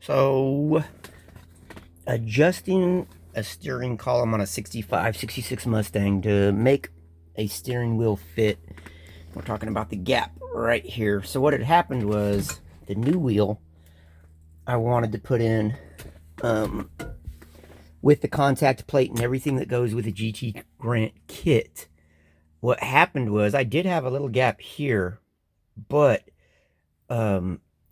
So, adjusting a steering column on a 65, 66 Mustang to make a steering wheel fit. We're talking about the gap right here. So what had happened was the new wheel I wanted to put in with the contact plate and everything that goes with the GT Grant kit. What happened was I did have a little gap here, but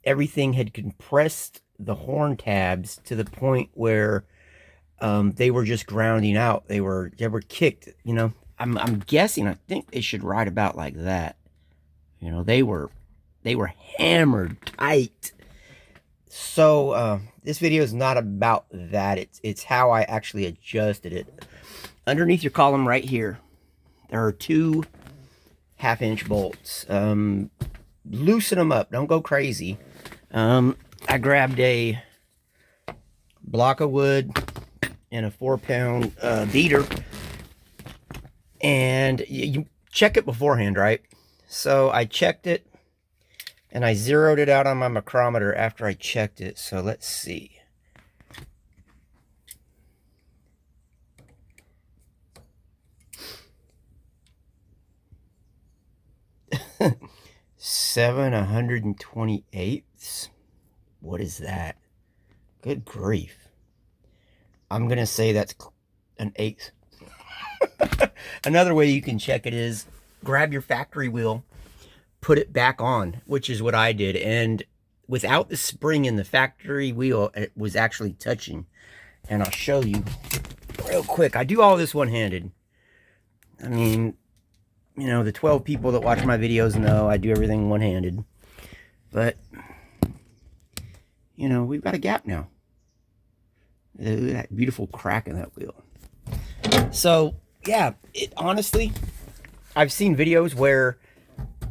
everything had compressed the horn tabs to the point where they were just grounding out. They were kicked. You know, I'm guessing. I think they should ride about like that. You know, they were hammered tight. So this video is not about that. It's how I actually adjusted it. Underneath your column right here, there are two 1/2-inch bolts. Loosen them up. Don't go crazy. I grabbed a block of wood and a 4-pound beater, and you check it beforehand, right? So I checked it, and I zeroed it out on my micrometer after I checked it. So let's see. Seven 128ths. What is that? Good grief. I'm gonna say that's an 1/8. Another way you can check it is grab your factory wheel, put it back on, which is what I did, and without the spring in the factory wheel, it was actually touching. And I'll show you real quick. I do all this one-handed. I mean, you know, the 12 people that watch my videos know I do everything one-handed. But, you know, we've got a gap now. Look at that beautiful crack in that wheel. So, yeah, honestly, I've seen videos where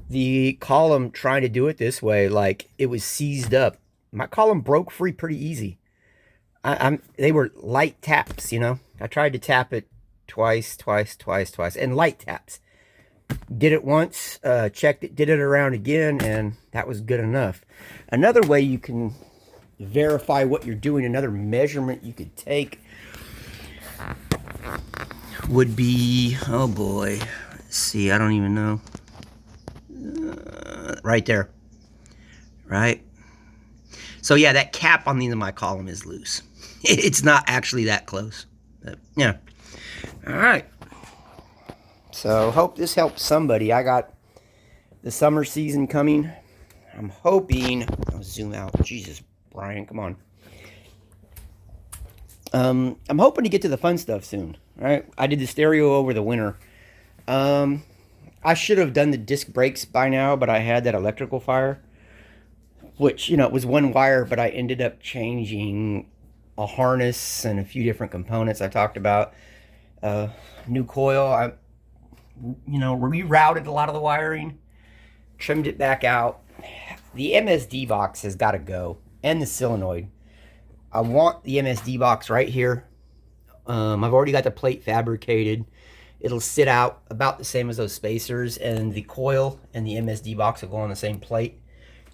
the column trying to do it this way, like, it was seized up. My column broke free pretty easy. They were light taps, you know. I tried to tap it twice, and light taps. Did it once, checked it, did it around again, and that was good enough. Another way you can verify what you're doing, another measurement you could take would be, oh boy, let's see, I don't even know. Right there, right? So yeah, that cap on the end of my column is loose. It's not actually that close, but yeah. All right. So hope this helps somebody. I got the summer season coming. I'm hoping, I'll zoom out. Jesus, Brian, come on. I'm hoping to get to the fun stuff soon. Right? I did the stereo over the winter. I should have done the disc brakes by now, but I had that electrical fire, which, you know, it was one wire, but I ended up changing a harness and a few different components I talked about. New coil. I rerouted a lot of the wiring, trimmed it back out. The MSD box has got to go, and the solenoid. I want the MSD box right here. I've already got the plate fabricated. It'll sit out about the same as those spacers, and the coil and the MSD box will go on the same plate.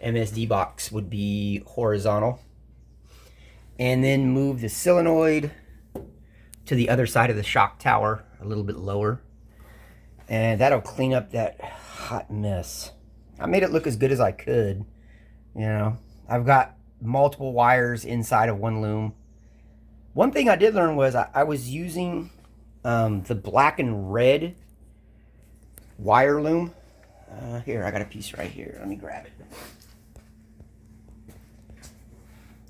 MSD box would be horizontal. And then move the solenoid to the other side of the shock tower, a little bit lower. And that'll clean up that hot mess. I made it look as good as I could. You know, I've got multiple wires inside of one loom. One thing I did learn was I was using the black and red wire loom. Here, I got a piece right here. Let me grab it.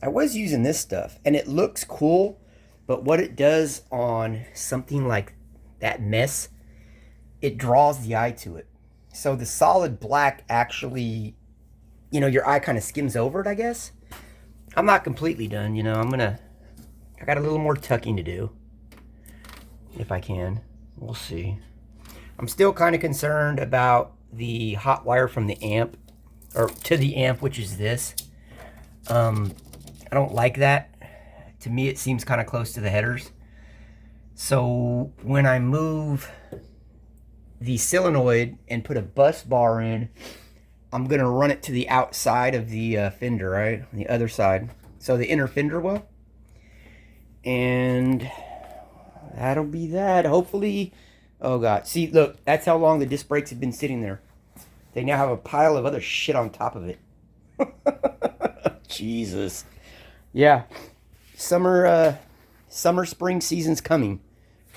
I was using this stuff, and it looks cool, but what it does on something like that mess, it draws the eye to it. So the solid black actually, you know, your eye kind of skims over it, I guess. I'm not completely done, you know. I got a little more tucking to do, if I can. We'll see. I'm still kind of concerned about the hot wire from the amp, or to the amp, which is this. I don't like that. To me, it seems kind of close to the headers. So when I move the solenoid and put a bus bar in, I'm gonna run it to the outside of the fender, right? On the other side. So the inner fender well. And that'll be that. Hopefully, oh God. See, look, that's how long the disc brakes have been sitting there. They now have a pile of other shit on top of it. Jesus. Yeah. Summer, spring season's coming.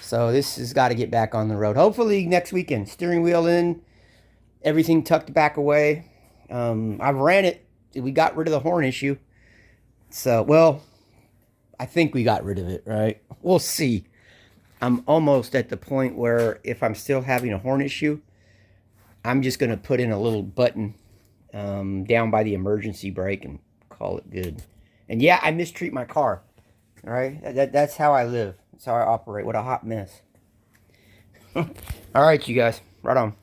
So this has got to get back on the road. Hopefully next weekend. Steering wheel in. Everything tucked back away. I've ran it. We got rid of the horn issue. So, well, I think we got rid of it, right? We'll see. I'm almost at the point where if I'm still having a horn issue, I'm just going to put in a little button down by the emergency brake and call it good. And yeah, I mistreat my car. All right? That's how I live. That's how I operate. What a hot mess. All right, you guys. Right on.